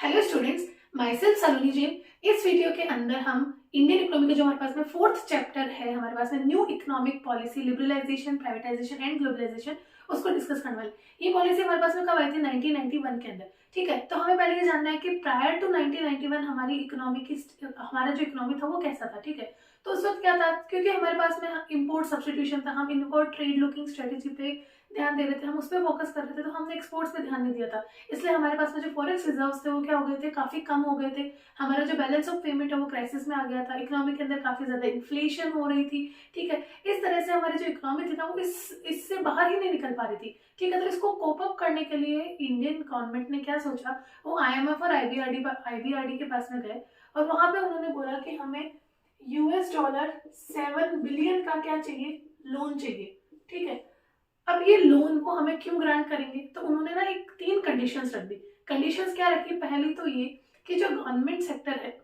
Hello students, my self सलोनी जैन। इस video के अंदर हम इंडियन इकोनॉमी का जो हमारे पास में फोर्थ चैप्टर है, हमारे पास में new economic policy, liberalisation, privatisation and globalisation, उसको डिस्कस करने वाले। ये पॉलिसी हमारे पास में कब आई थी? 1991 के अंदर। ठीक है, तो हमें पहले ये जानना है कि प्रायर टू 1991 हमारी इकोनॉमी की हमारा जो इकोनॉमी था वो कैसा था। ठीक है, तो उस वक्त क्या था, क्योंकि हमारे पास में इम्पोर्ट सब्सटीट्यूशन था, हम इम्पोर्ट ट्रेड लुकिंग स्ट्रेटेजी पे ध्यान दे रहे थे, हम उस पर फोकस कर रहे थे, तो हमने एक्सपोर्ट्स पे ध्यान नहीं दिया था। इसलिए हमारे पास में जो फॉरेक्स रिजर्व्स थे वो क्या हो गए थे, काफी कम हो गए थे। हमारा जो बैलेंस ऑफ पेमेंट है वो क्राइसिस में आ गया था, इकोनॉमी के अंदर काफी ज्यादा इन्फ्लेशन हो रही थी। ठीक है, इस तरह से हमारी जो इकोनॉमी थी ना वो इससे बाहर ही नहीं निकल पा रही थी। ठीक है, तो इसको कोप अप करने के लिए इंडियन गवर्नमेंट ने क्या सोचा, वो आईएमएफ और आईबीआरडी के पास में गए और वहां पे उन्होंने बोला कि हमें $7 बिलियन का क्या चाहिए, लोन चाहिए। ठीक है, अब ये लोन को हमें क्यों ग्रांट करेंगे, तो उन्होंने ना एक 3 कंडीशंस रख दी। कंडीशंस क्या रखी? पहली तो ये कि जो गवर्नमेंट सेक्टर है,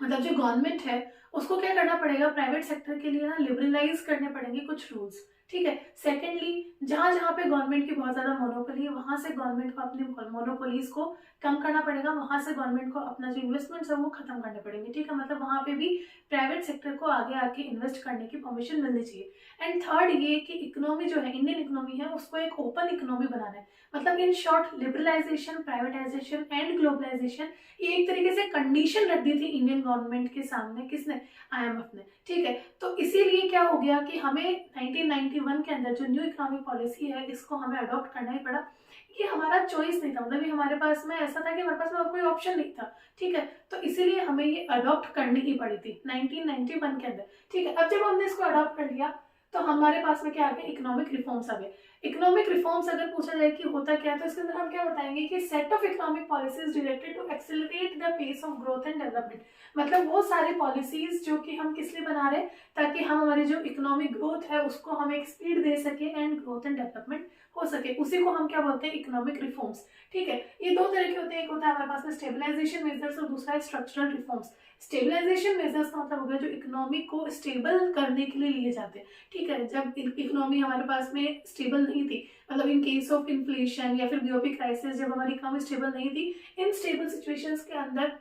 मतलब जो गवर्नमेंट है, उसको क्या करना पड़ेगा, प्राइवेट सेक्टर के लिए ना लिबरलाइज करने पड़ेंगे कुछ रूल्स। ठीक है, सेकेंडली जहां जहां पे गवर्नमेंट की बहुत ज्यादा मोनोपोली है वहां से गवर्नमेंट को अपनी मोनोपोलीज को कम करना पड़ेगा, वहां से गवर्नमेंट को अपना जो इन्वेस्टमेंट्स है वो खत्म करने पड़ेंगे। ठीक है, मतलब वहां पे भी प्राइवेट सेक्टर को आगे आके इन्वेस्ट करने की परमिशन मिलनी चाहिए। एंड थर्ड ये कि इकोनॉमी जो है, इंडियन इकोनॉमी है, उसको एक ओपन इकोनॉमी बनाना है। मतलब in short, liberalisation, privatisation and globalisation, ये एक तरीके से कंडीशन रख दी थी इंडियन गवर्नमेंट के सामने। किसने? आईएमएफ ने। ठीक है, तो इसीलिए क्या हो गया कि हमें 1991 के अंदर जो न्यू इकोनॉमिक पॉलिसी है इसको हमें अडॉप्ट करना ही पड़ा। ये हमारा चॉइस नहीं था, मतलब ये हमारे पास में ऐसा था कि हमारे पास में और कोई ऑप्शन नहीं था। ठीक है, तो इसीलिए हमें ये अडॉप्ट करनी ही पड़ी थी 1991 के अंदर। ठीक है, अब जब हमने इसको अडॉप्ट कर लिया तो हमारे पास में क्या आ गया, इकोनॉमिक रिफॉर्म्स आ गए। इकोनॉमिक रिफॉर्म्स अगर पूछा जाए कि होता क्या है, तो इसके अंदर हम क्या बताएंगे कि set of economic policies directed to accelerate the pace of growth and development. मतलब वो सारी पॉलिसीज जो कि हम किस लिए बना रहे हैं, ताकि हम हमारी जो इकोनॉमिक ग्रोथ है उसको हम एक स्पीड दे सके एंड ग्रोथ एंड डेवलपमेंट हो सके, उसी को हम क्या बोलते हैं, इकोनॉमिक रिफॉर्म्स। ठीक है, ये दो तरह के होते हैं, एक होता है हमारे पास में स्टेबलाइजेशन मेजर्स और दूसरा है स्ट्रक्चरल रिफॉर्म्स। स्टेबलाइजेशन मेजर्स का मतलब हो गया जो इकोनॉमी को स्टेबल करने के लिए लिए जाते हैं। ठीक है, जब इकोनॉमी हमारे पास में स्टेबल नहीं थी, मतलब इन केस ऑफ इन्फ्लेशन या फिर बीओपी क्राइसिस, जब हमारी इकोनॉमी स्टेबल नहीं थी, इन स्टेबल सिचुएशंस के अंदर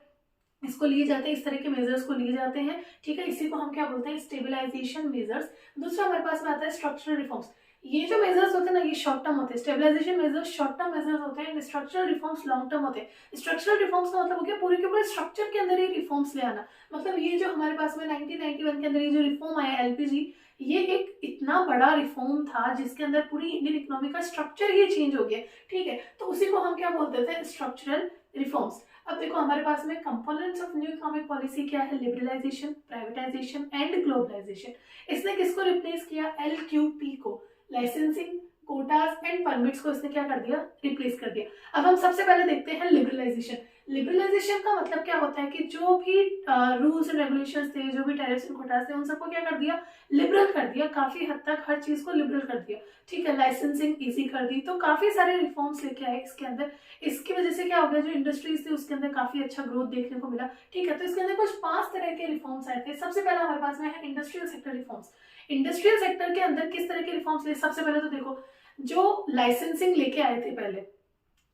इसको लिए जाते हैं, इस तरह के मेजर्स को लिए जाते हैं। ठीक है, इसी को हम क्या बोलते हैं, स्टेबलाइजेशन मेजर्स। दूसरा हमारे पास में आता है स्ट्रक्चरल रिफॉर्म्स। ये जो मेजर्स होते हैं ना, ये शॉर्ट टर्म होते हैं। Stabilisation measures short term measures होते हैं, स्ट्रक्चरल रिफॉर्म्स लॉन्ग टर्म होते हैं। स्ट्रक्चरल रिफॉर्म्स का मतलब हो गया पूरे के पूरे स्ट्रक्चर के अंदर ही रिफॉर्म्स ले आना। मतलब ये जो हमारे पास में 1991 के अंदर ये जो रिफॉर्म आया एलपीजी, ये एक इतना बड़ा रिफॉर्म था जिसके अंदर पूरी इंडियन इकोनॉमी का स्ट्रक्चर ही चेंज हो गया। ठीक है, तो उसी को हम क्या बोलते थे, स्ट्रक्चरल रिफॉर्म्स। अब देखो हमारे पास में components of new economic policy क्या है, लिबरलाइजेशन, प्राइवेटाइजेशन एंड ग्लोबलाइजेशन। इसने किसको रिप्लेस किया, एलक्यूपी को, लाइसेंसिंग, कोटास एंड परमिट्स को इसने क्या कर दिया, रिप्लेस कर दिया। अब हम सबसे पहले देखते हैं लिबरलाइजेशन। लिबरलाइजेशन का मतलब क्या होता है कि जो भी रूल्स एंड रेगुलेशंस थे, जो भी टैरिफ्स एंड कोटास थे, उन सबको क्या कर दिया, लिबरल कर दिया, काफी हद तक हर चीज को लिबरल कर दिया। ठीक है, लाइसेंसिंग इजी कर दी, तो काफी सारे रिफॉर्म्स लेके आए इसके अंदर। इसकी वजह से क्या हो गया, जो इंडस्ट्रीज थी उसके अंदर काफी अच्छा ग्रोथ देखने को मिला। ठीक है, तो इसके अंदर कुछ 5 तरह के रिफॉर्म्स आए थे। सबसे पहला हमारे पास में है industrial sector reforms. Industrial sector के अंदर किस तरह के रिफॉर्म्स ले, सबसे पहले तो देखो जो लाइसेंसिंग लेके आए थे पहले।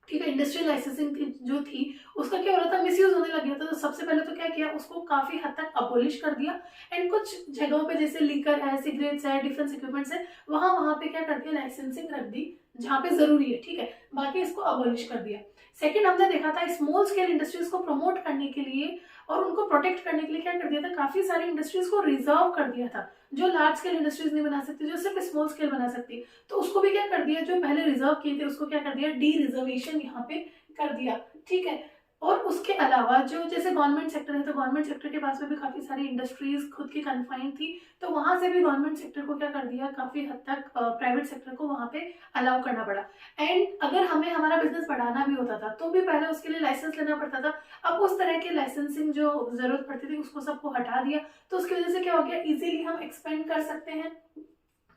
ठीक है, इंडस्ट्रियल लाइसेंसिंग जो थी उसका क्या हो रहा था, मिसयूज होने लग गया था। तो सबसे पहले तो क्या किया, उसको काफी हद तक अबोलिश कर दिया। एंड कुछ जगहों पे जैसे लीकर है, सिगरेट्स है, डिफेंस इक्विपमेंट्स है, वहां वहां पे क्या कर दिया, लाइसेंसिंग रख दी जहां पे जरूरी है। ठीक है, बाकी इसको अबोलिश कर दिया। सेकंड हमने देखा था स्मॉल स्केल इंडस्ट्रीज को प्रमोट करने के लिए और उनको प्रोटेक्ट करने के लिए क्या कर दिया था, काफी सारी इंडस्ट्रीज को रिजर्व कर दिया था। जो लार्ज स्केल इंडस्ट्रीज नहीं बना सकती, जो सिर्फ स्मॉल स्केल बना सकती, तो उसको भी क्या कर दिया, जो पहले रिजर्व किए थे उसको क्या कर दिया, डी रिजर्वेशन यहाँ पे कर दिया। ठीक है, और उसके अलावा जो जैसे गवर्नमेंट सेक्टर है, तो गवर्नमेंट सेक्टर के पास में भी काफी सारी इंडस्ट्रीज खुद की कन्फाइंड थी, तो वहां से भी गवर्नमेंट सेक्टर को क्या कर दिया, काफी हद तक प्राइवेट सेक्टर को वहां पे अलाउ करना पड़ा। एंड अगर हमें हमारा बिजनेस बढ़ाना भी होता था तो भी पहले उसके लिए लाइसेंस लेना पड़ता था। अब उस तरह के लाइसेंसिंग जो जरूरत पड़ती थी उसको सबको हटा दिया, तो उसकी वजह से क्या हो गया, इजीली हम एक्सपेंड कर सकते हैं।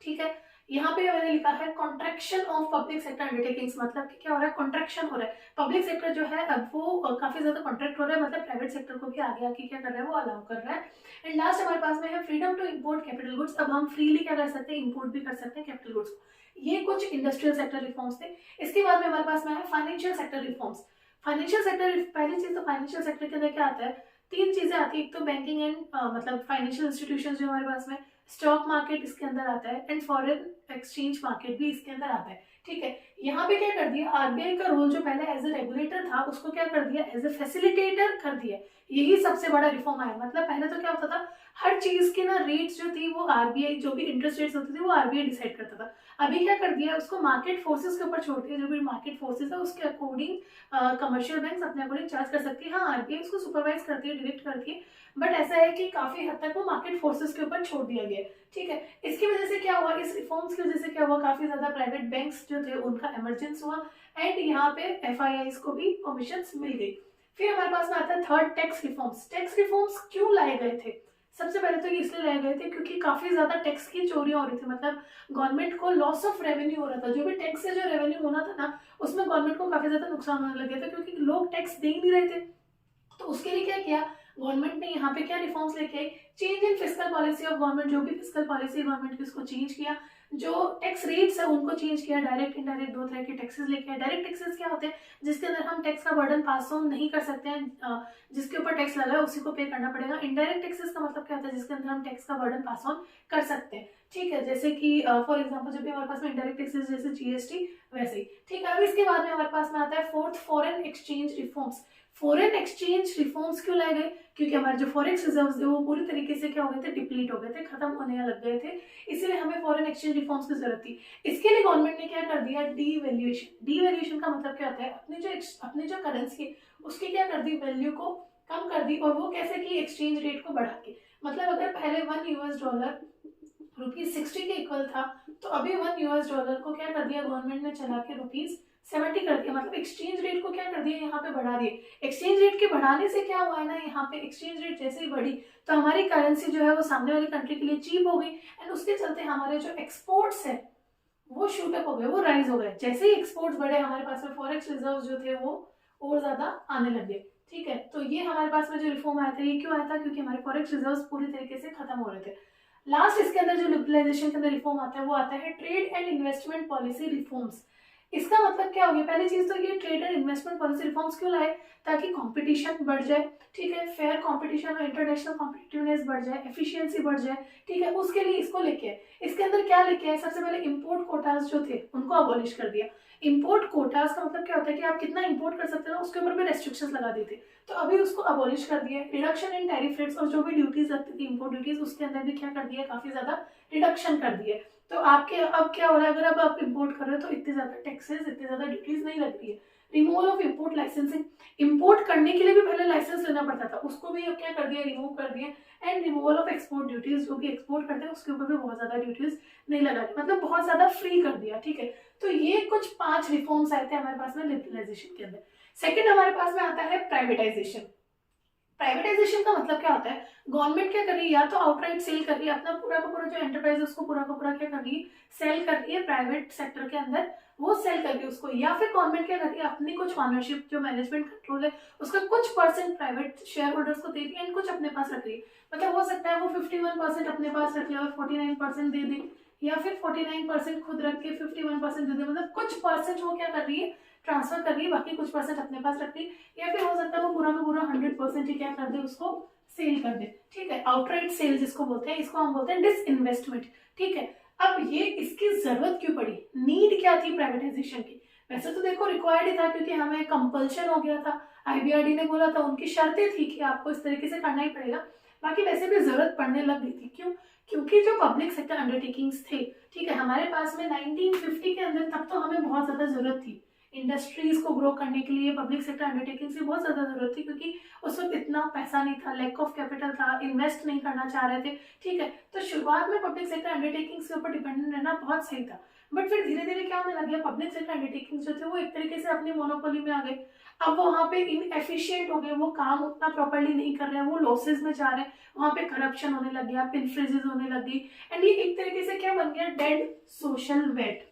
ठीक है, यहाँ पे मैंने लिखा है contraction of public sector undertakings. मतलब कि क्या हो रहा है, कॉन्ट्रैक्शन हो रहा है। पब्लिक सेक्टर जो है अब वो काफी ज्यादा कॉन्ट्रैक्ट हो रहा है, मतलब प्राइवेट सेक्टर को भी आगे आके क्या कर रहा है, वो अलाउ कर रहा है। एंड लास्ट हमारे पास में है freedom to import capital goods. अब हम फ्रीली क्या कर सकते हैं, इंपोर्ट भी कर सकते हैं कैपिटल गुड्स को। ये कुछ इंडस्ट्रियल सेक्टर रिफॉर्म्स थे। इसके बाद में हमारे पास में है financial sector reforms. Financial sector, पहली चीज तो फाइनेंशियल सेक्टर के अंदर क्या आता है, तीन चीजें आती है। एक तो बैंकिंग एंड मतलब फाइनेंशियल इंस्टीट्यूशन जो हमारे पास में, स्टॉक मार्केट इसके अंदर आता है, एंड फॉरेन एक्सचेंज मार्केट भी इसके अंदर आता है। ठीक है, यहाँ पे क्या कर दिया, आरबीआई का रोल जो पहले एज ए रेगुलेटर था उसको क्या कर दिया, एज ए फैसिलिटेटर कर दिया। यही सबसे बड़ा रिफॉर्म आया। मतलब पहले तो क्या होता था, हर चीज की ना रेट्स जो थी वो आरबीआई, जो भी इंटरेस्ट रेट्स होती थी वो आरबीआई डिसाइड करता था। अभी क्या कर दिया, उसको मार्केट फोर्सेस के ऊपर छोड़ दिया। जो भी मार्केट फोर्सेस है उसके अकॉर्डिंग कमर्शियल बैंक अपने अकॉर्डिंग चार्ज कर सकती है। हाँ, आरबीआई उसको सुपरवाइज करती है, डायरेक्ट करती है, बट ऐसा है कि काफी हद तक वो मार्केट फोर्सेस के ऊपर छोड़ दिया गया है। ठीक है, इसकी वजह से क्या हुआ, इस रिफॉर्म्स की वजह से क्या हुआ, काफी ज्यादा प्राइवेट बैंक्स जो थे उनका इमरजेंस हुआ, एंड यहाँ पे एफआईआईज को भी परमिशन मिल गई। फिर हमारे पास में आता है third, tax reforms. Tax reforms क्यों लाए गए थे, सबसे पहले तो ये इसलिए लाए गए थे क्योंकि काफी ज्यादा टैक्स की चोरियां हो रही थी। मतलब गवर्नमेंट को लॉस ऑफ रेवेन्यू हो रहा था, जो भी टैक्स से जो रेवेन्यू होना था ना उसमें गवर्नमेंट को काफी ज्यादा नुकसान होने लगे थे, क्योंकि लोग टैक्स दे ही नहीं रहे थे। तो उसके लिए क्या किया गवर्नमेंट ने, यहाँ पे क्या रिफॉर्म्स लेके आई, change in fiscal policy of government. जो भी फिस्कल पॉलिसी गवर्नमेंट की उसको चेंज किया, जो टैक्स रेट्स है उनको चेंज किया, डायरेक्ट इनडायरेक्ट दो तरह के टैक्सेस लेके आए। डायरेक्ट टैक्सेस क्या होते हैं, जिसके अंदर हम टैक्स का बर्डन पास ऑन नहीं कर सकते हैं, जिसके ऊपर टैक्स लगा है उसी को पे करना पड़ेगा। इनडायरेक्ट टैक्सेस का मतलब क्या होता है, जिसके अंदर हम टैक्स का बर्डन पास ऑन कर सकते हैं। ठीक है, जैसे कि फॉर एग्जाम्पल जब भी हमारे पास में इनडायरेक्ट टैक्सेस जैसे जीएसटी, वैसे ही। ठीक है, अब इसके बाद में हमारे पास में आता है fourth, foreign exchange reforms. Foreign exchange reforms क्यों लाए गए, क्योंकि हमारे जो फॉरेक्स रिजर्व्स थे वो पूरी तरीके से क्या हो गए थे, डिप्लीट हो गए थे, खत्म होने लग गए थे, इसीलिए हमें फॉरेन एक्सचेंज रिफॉर्म्स की जरूरत थी। इसके लिए गवर्नमेंट ने क्या कर दिया, डीवैल्यूएशन। डीवैल्यूएशन का मतलब क्या होता है, अपनी जो करेंसी है उसकी क्या कर दी, वैल्यू को कम कर दी। और वो कैसे की, एक्सचेंज रेट को बढ़ा के। मतलब अगर पहले $1 ₹60 के इक्वल था, तो अभी $1 को क्या कर दिया गवर्नमेंट ने, चला के ₹70 कर दिया। मतलब एक्सचेंज रेट को क्या कर दिया, यहाँ पे बढ़ा दिए। एक्सचेंज रेट के बढ़ाने से क्या हुआ है ना, यहाँ पे एक्सचेंज रेट जैसे ही बढ़ी तो हमारी करेंसी जो है वो सामने वाली कंट्री के लिए चीप हो गई, एंड उसके चलते हमारे जो एक्सपोर्ट्स है वो शूटअप हो गए, वो राइज हो गए। जैसे ही एक्सपोर्ट्स बढ़े हमारे पास में फॉरेक्स रिजर्व जो थे वो और ज्यादा आने लगे। ठीक है, तो ये हमारे पास में जो रिफॉर्म आया था, ये क्यों आया था, क्योंकि हमारे फॉरेक्स रिजर्व पूरी तरीके से खत्म हो रहे थे। लास्ट इसके अंदर जो लिबरलाइजेशन के अंदर रिफॉर्म आता है वो आता है trade and investment policy reforms. इसका मतलब क्या हो गया, पहली चीज तो ये trade and investment policy reforms क्यों लाए, ताकि कंपटीशन बढ़ जाए। ठीक है, फेयर कंपटीशन और इंटरनेशनल कॉम्पिटिटिवनेस बढ़ जाए, एफिशिएंसी बढ़ जाए। ठीक है, उसके लिए इसको लेके आए। इसके अंदर क्या लेके आए, सबसे पहले इंपोर्ट कोटास जो थे उनको अबॉलिश कर दिया। इंपोर्ट कोटास का मतलब क्या होता है कि आप कितना इंपोर्ट कर सकते हो उसके ऊपर भी रेस्ट्रिक्शंस लगा दी थी, तो अभी उसको अबॉलिश कर दिया। रिडक्शन इन टैरिफ रेट्स, और जो भी ड्यूटीज लगती थी इंपोर्ट ड्यूटीज, उसके अंदर भी क्या कर दिया, काफी ज्यादा रिडक्शन कर दिए। तो आपके अब क्या हो रहा है, अगर अब आप इंपोर्ट कर रहे हो तो इतने ज्यादा टैक्सेस, इतने ज्यादा ड्यूटीज नहीं लग रही है। Removal of import licensing, import करने के लिए भी पहले लाइसेंस लेना पड़ता था, उसको भी अब क्या कर दिया, रिमूव कर दिया। And removal of export duties, जो भी एक्सपोर्ट करते हैं उसके ऊपर भी बहुत ज्यादा ड्यूटीज नहीं लगा दी, मतलब बहुत ज्यादा फ्री कर दिया। ठीक है, तो ये कुछ 5 रिफॉर्म्स आए थे हमारे पास में लिबरलाइजेशन के अंदर। सेकेंड हमारे पास में आता है प्राइवेटाइजेशन। प्राइवेटाइजेशन का मतलब क्या होता है, गवर्नमेंट क्या कर रही है, या तो आउटराइट सेल कर रही है अपना पूरा का पूरा जो एंटरप्राइज है उसको पूरा का पूरा क्या कर रही है, सेल कर रही है प्राइवेट सेक्टर के अंदर, वो सेल कर रही है उसको। या फिर गवर्नमेंट क्या कर रही है, अपनी कुछ ऑनरशिप जो मैनेजमेंट कंट्रोल है उसका कुछ परसेंट प्राइवेट शेयर होल्डर्स को दे रही है, एंड कुछ अपने पास रख रही है। मतलब हो सकता है वो 51% अपने पास रख ले और 49% दे दे, या फिर 49% खुद रख के 51% दे दे। मतलब कुछ परसेंट वो क्या कर रही है, ट्रांसफर कर रही है, बाकी कुछ परसेंट अपने पास रख रही है। या फिर हो सकता है वो पूरा का पूरा 100% ही क्या कर दे, उसको सेल कर दे। ठीक है, आउटराइट सेल जिसको बोलते हैं, इसको हम बोलते हैं डिसइन्वेस्टमेंट। ठीक है, अब ये इसकी जरूरत क्यों पड़ी, नीड क्या थी प्राइवेटाइजेशन की, वैसे तो देखो रिक्वायर्ड ही था क्योंकि हमें कंपल्शन हो गया था, आईबीआरडी ने बोला था, उनकी शर्तें थी कि आपको इस तरीके से करना ही पड़ेगा। बाकी वैसे भी जरूरत पड़ने लग गई थी, क्यों, क्योंकि जो पब्लिक सेक्टर अंडरटेकिंग्स थे, ठीक है, हमारे पास में 1950 के अंदर तब तो हमें बहुत ज्यादा जरूरत थी इंडस्ट्रीज को ग्रो करने के लिए, पब्लिक सेक्टर अंडरटेकिंग्स की बहुत ज्यादा जरूरत थी, क्योंकि उस वक्त इतना पैसा नहीं था, लैक ऑफ कैपिटल था, इन्वेस्ट नहीं करना चाह रहे थे। ठीक है, तो शुरुआत में पब्लिक सेक्टर अंडरटेकिंग्स के ऊपर डिपेंडेंट रहना बहुत सही था, बट फिर धीरे धीरे क्या होने लग गया, पब्लिक सेक्टर अंडरटेकिंग्स जो थे वो एक तरीके से अपनी मोनोपोली में आ गए। अब वो वहाँ पे इनएफिशिएंट हो गए, वो काम उतना प्रॉपर्ली नहीं कर रहे हैं, वो लॉसेज में जा रहे हैं, वहाँ पे करप्शन होने लग गया, पिन फ्रीजेज होने लग गई, एंड ये एक तरीके से क्या बन गया, dead social weight.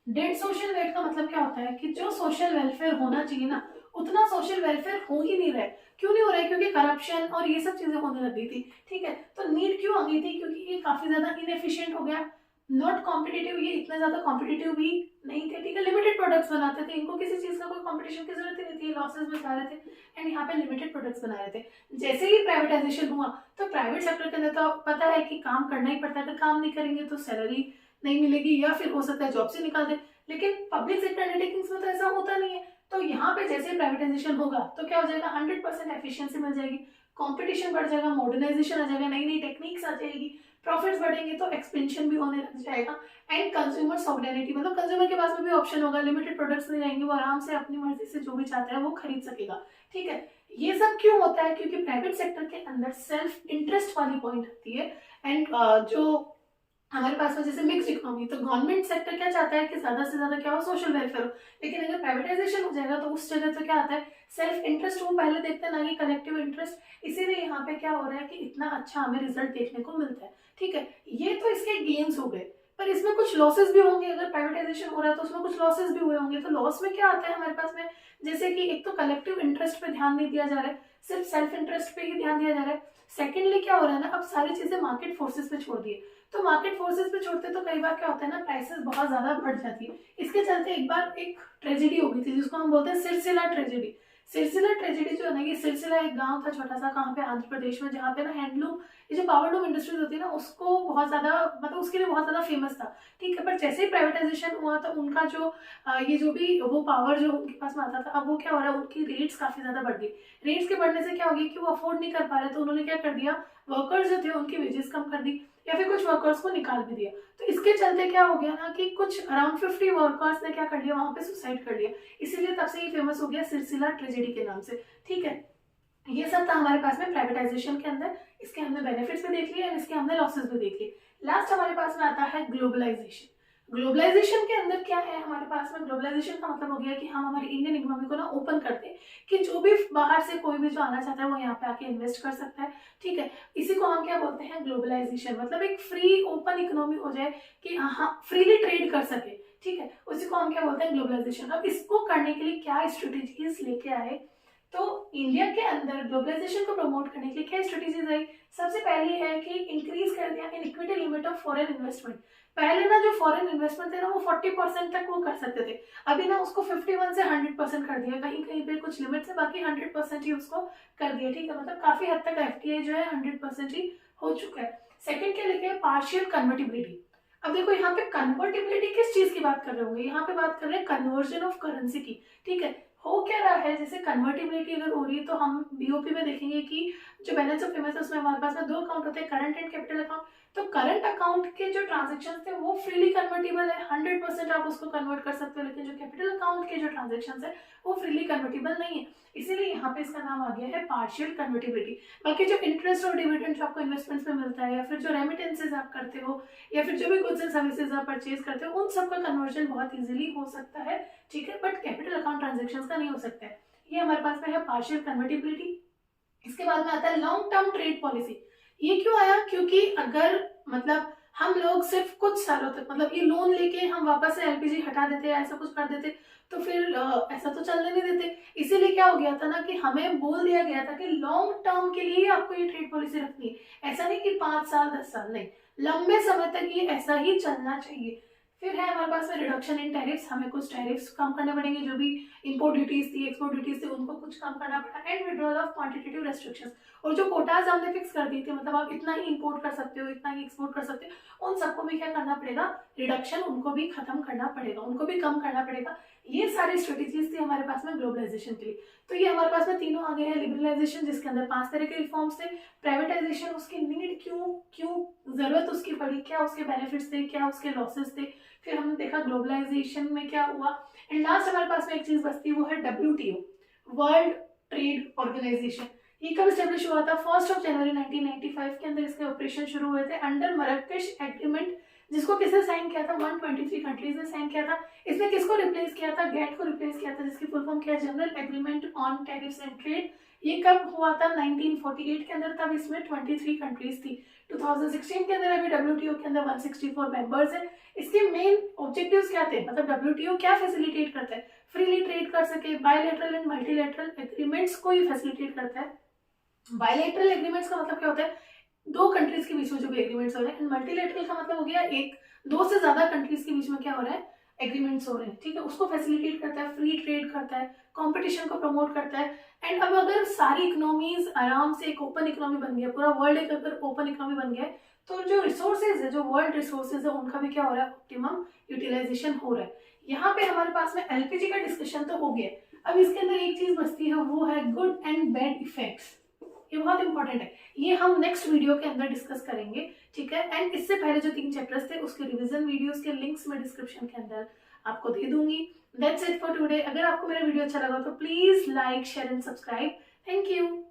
Dead social weight का मतलब क्या होता है कि जो सोशल वेलफेयर होना चाहिए ना, उतना सोशल वेलफेयर हो ही नहीं रहा है। क्यों नहीं हो रहा है, क्योंकि करप्शन और ये सब चीजें होने लग गई थी। ठीक है, तो नीड क्यों आ गई थी, क्योंकि ये काफी ज्यादा इनएफिशिएंट हो गया, नॉट कॉम्पिटिटिव, ये इतना ज्यादा कॉम्पिटिटिव भी नहीं थे, ठीक है, लिमिटेड प्रोडक्ट्स बनाते थे, इनको किसी चीज का कोई कंपटीशन की जरूरत ही नहीं थी, लॉसेस में जा रहे थे एंड यहाँ पे लिमिटेड प्रोडक्ट्स बना रहे थे। जैसे ही प्राइवेटाइजेशन हुआ तो प्राइवेट सेक्टर के अंदर तो पता है कि काम करना ही पड़ता है, अगर काम नहीं करेंगे तो सैलरी नहीं मिलेगी या फिर हो सकता है जॉब से निकाल दे, लेकिन पब्लिक सेक्टर अंडरटेकिंग्स में तो ऐसा होता नहीं है। तो यहाँ पे जैसे प्राइवेटाइजेशन होगा तो क्या हो जाएगा, 100% एफिशिएंसी मिल जाएगी, कंपटीशन बढ़ जाएगा, मॉडर्नाइजेशन आ जाएगा, नई नई टेक्निक्स आ जाएगी, प्रॉफिट्स बढ़ेंगे तो एक्सपेंशन भी होने लग जाएगा एंड कंज्यूमर सॉवरेनिटी, मतलब कंज्यूमर के पास में भी ऑप्शन होगा, लिमिटेड प्रोडक्ट्स नहीं रहेंगे, वो आराम से अपनी मर्जी से जो भी चाहता है वो खरीद सकेगा, ठीक है। ये सब क्यों होता है, क्योंकि प्राइवेट सेक्टर के अंदर सेल्फ इंटरेस्ट वाली पॉइंट आती है एंड जो हमारे पास में जैसे मिक्स इकोनॉमी, तो गवर्नमेंट सेक्टर क्या चाहता है कि ज्यादा से ज्यादा क्या हो, सोशल वेलफेयर हो, लेकिन अगर प्राइवेटाइजेशन हो जाएगा तो उस जगह तो क्या आता है, सेल्फ इंटरेस्ट वो पहले देखते हैं, ना कि कलेक्टिव इंटरेस्ट। इसीलिए यहाँ पे क्या हो रहा है कि इतना अच्छा हमें रिजल्ट देखने को मिलता है, ठीक है। ये तो इसके गेन्स हो गए, पर इसमें कुछ लॉसेस भी होंगे, अगर प्राइवेटाइजेशन हो रहा है तो उसमें कुछ लॉसेस भी हुए होंगे। तो लॉस में क्या आता है हमारे पास में, जैसे कि एक तो कलेक्टिव इंटरेस्ट पे ध्यान नहीं दिया जा रहा है, सिर्फ सेल्फ इंटरेस्ट पे ही ध्यान दिया जा रहा है। सेकेंडली क्या हो रहा है ना, अब सारी चीजें मार्केट फोर्सेस पे छोड़ दिए, तो मार्केट फोर्सेस पे छोड़ते तो कई बार क्या होता है ना, प्राइसेस बहुत ज्यादा बढ़ जाती है। इसके चलते एक बार एक ट्रेजेडी हो गई थी जिसको हम बोलते हैं सिलसिला ट्रेजेडी। सिलसिला ट्रेजेडी जो है ना, ये सिलसिला एक गांव था छोटा सा, कहाँ पे, आंध्र प्रदेश में, जहाँ पे ना हैंडलूम, ये जो पावरलूम इंडस्ट्रीज होती है ना, उसको बहुत ज्यादा, मतलब उसके लिए बहुत ज्यादा फेमस था, ठीक है। पर जैसे ही प्राइवेटाइजेशन हुआ तो उनका जो ये जो भी वो पावर जो उनके पास में आता था, अब वो क्या हो रहा है, उनकी रेट्स काफी ज्यादा बढ़ गई। रेट्स के बढ़ने से क्या हो गया कि वो अफोर्ड नहीं कर पा रहे, तो उन्होंने क्या कर दिया, वर्कर्स जो थे उनकी वेजेस कम कर दी या फिर कुछ वर्कर्स को निकाल भी दिया। तो इसके चलते क्या हो गया ना कि कुछ अराउंड 50 वर्कर्स ने क्या कर लिया, वहां पे सुसाइड कर लिया। इसीलिए तब से ये फेमस हो गया सिलसिला ट्रेजेडी के नाम से, ठीक है। ये सब था हमारे पास में प्राइवेटाइजेशन के अंदर, इसके हमने बेनिफिट्स भी देख लिए और इसके हमने लॉसेस भी देख लिए। लास्ट हमारे पास में आता है ग्लोबलाइजेशन। ग्लोबलाइजेशन के अंदर क्या है हमारे पास में, ग्लोबलाइजेशन का मतलब हो गया कि हम हमारी इंडियन इकोनॉमी को ना ओपन करते हैं कि जो भी बाहर से कोई भी जो आना चाहता है वो यहाँ पे आके इन्वेस्ट कर सकता है, ठीक है। इसी को हम क्या बोलते हैं, ग्लोबलाइजेशन, मतलब एक फ्री ओपन इकोनॉमी हो जाए कि हाँ फ्रीली ट्रेड कर सके, ठीक है, उसी को हम क्या बोलते हैं, ग्लोबलाइजेशन। अब इसको करने के लिए क्या स्ट्रेटेजीज लेके आए, तो इंडिया के अंदर ग्लोबलाइजेशन को प्रमोट करने के लिए क्या स्ट्रेटेजीज आई। सबसे पहली है कि इंक्रीज कर दिया in equity limit of foreign investment. पहले ना जो फॉरेन इन्वेस्टमेंट थे ना वो 40% तक वो कर सकते थे, अभी ना उसको 51 से 100% कर दिया, कहीं कहीं पे कुछ लिमिट से, बाकी 100% ही उसको कर दिया, ठीक है। मतलब काफी हद तक एफटीआई जो है 100% ही हो चुका है। सेकंड क्या लिखे हैं, पार्शियल कन्वर्टिबिलिटी। अब देखो यहाँ पे कन्वर्टिबिलिटी किस चीज की बात कर रहे होंगे, यहाँ पे बात कर रहे हैं कन्वर्जन ऑफ करेंसी की, ठीक है। हो क्या रहा है, जैसे कन्वर्टिबिलिटी अगर हो रही है तो हम बीओपी में देखेंगे कि जो बैलेंस ऑफ पेमेंट्स है उसमें हमारे पास में दो अकाउंट होते हैं, करंट एंड कैपिटल अकाउंट। तो करंट अकाउंट के जो ट्रांजेक्शन थे वो फ्रीली कन्वर्टेबल है, 100% आप उसको कन्वर्ट कर सकते हो, लेकिन जो कैपिटल अकाउंट के जो ट्रांजेक्शन है वो फ्रीली कन्वर्टेबल नहीं है, इसीलिए यहाँ पे इसका नाम आ गया है पार्शियल कन्वर्टिबिलिटी। बाकी जो इंटरेस्ट और डिविडेंड जो आपको इन्वेस्टमेंट्स में मिलता है, या फिर जो रेमिटेंसेज आप करते हो, या फिर जो भी गुड्स एंड सर्विसेज आप परचेज करते हो, उन सब का कन्वर्जन बहुत इजीली हो सकता है, ठीक है, बट कैपिटल अकाउंट ट्रांजेक्शन का नहीं हो सकता है। ये हमारे पास में है पार्शियल कन्वर्टिबिलिटी। इसके बाद में आता है लॉन्ग टर्म ट्रेड पॉलिसी। ये क्यों आया, क्योंकि अगर मतलब हम लोग सिर्फ कुछ सालों तक, मतलब ये लोन लेके हम वापस से एलपीजी हटा देते या ऐसा कुछ कर देते तो फिर ऐसा तो चलने नहीं देते। इसीलिए क्या हो गया था ना कि हमें बोल दिया गया था कि लॉन्ग टर्म के लिए आपको ये ट्रेड पॉलिसी रखनी है, ऐसा नहीं कि 5 साल 10 साल, नहीं, लंबे समय तक ये ऐसा ही चलना चाहिए। फिर है हमारे पास में रिडक्शन इन टैरिफ्स, हमें कुछ टैरिफ्स कम करने पड़ेंगे, जो भी इंपोर्ट ड्यूटीज थी, एक्सपोर्ट ड्यूटीज थी, उनको कुछ कम करना पड़ा, and withdrawal of quantitative restrictions. और जो कोटाज हमने फिक्स कर दी थी, मतलब आप इतना ही इंपोर्ट कर सकते हो, इतना ही एक्सपोर्ट कर सकते हो, उन सबको भी क्या करना पड़ेगा, रिडक्शन, उनको भी खत्म करना पड़ेगा, उनको भी कम करना पड़ेगा। ये सारी स्ट्रेटेजीज थी हमारे पास में ग्लोबलाइजेशन के लिए। तो ये हमारे पास में तीनों आ गए हैं। लिबरलाइजेशन जिसके अंदर 5 तरह के रिफॉर्म्स थे, प्राइवेटाइजेशन उसकी नीड क्यों क्यों जरूरत उसकी पड़ी, क्या उसके बेनिफिट्स थे, क्या उसके लॉसेस थे, फिर हमने देखा ग्लोबलाइजेशन में क्या हुआ, एंड लास्ट हमारे पास में एक चीज बचती है, वो है WTO, वर्ल्ड ट्रेड ऑर्गेनाइजेशन। ये कब स्टेब्लिश हुआ था, 1 जनवरी 1995 के अंदर इसके ऑपरेशन शुरू हुए थे अंडर मरकश एग्रीमेंट, जिसको किसने साइन किया था, 123 कंट्रीज ने साइन किया था। इसने किसको रिप्लेस किया था, गेट को रिप्लेस किया था, जिसकी फुल फॉर्म क्या है, general agreement on tariffs and trade. ये कब हुआ था, 1948 के अंदर, तब इसमें 23 कंट्रीज थी। 2016 के अंदर अभी WTO के अंदर 164 मेंबर्स है। इसके मेन ऑब्जेक्टिव्स क्या थे, मतलब WTO क्या फैसिलिटेट करता है, फ्रीली ट्रेड कर सके, बायलैटरल एंड मल्टीलैटरल एग्रीमेंट्स को ही फैसिलिटेट करता है। बायलैटरल एग्रीमेंट्स का मतलब क्या होता है, दो कंट्रीज के बीच में जो भी एग्रीमेंट्स हो रहे हैं। एंड मल्टीलेटरल का मतलब हो गया एक दो से ज्यादा कंट्रीज के बीच में क्या हो रहा है, एग्रीमेंट्स हो रहे हैं, ठीक है। उसको फैसिलिटेट करता है, फ्री ट्रेड करता है, कंपटीशन को प्रमोट करता है। एंड अब अगर सारी इकोनॉमीज आराम से एक ओपन इकोनॉमी बन गया, पूरा वर्ल्ड एक अगर ओपन इकोनॉमी बन गया है, तो जो रिसोर्सेज है, जो वर्ल्ड रिसोर्सेज है, उनका भी क्या हो रहा है, ऑप्टिमम यूटिलाइजेशन हो रहा है। यहाँ पे हमारे पास में एलपीजी का डिस्कशन तो हो गया। अब इसके अंदर एक चीज बचती है, वो है गुड एंड बैड इफेक्ट्स। ये बहुत इंपॉर्टेंट है, ये हम नेक्स्ट वीडियो के अंदर डिस्कस करेंगे, ठीक है। एंड इससे पहले जो 3 चैप्टर्स थे उसके रिवीजन वीडियोस के लिंक्स मैं डिस्क्रिप्शन के अंदर आपको दे दूंगी। That's it for today. अगर आपको मेरा वीडियो अच्छा लगा तो please like, share and subscribe. Thank you.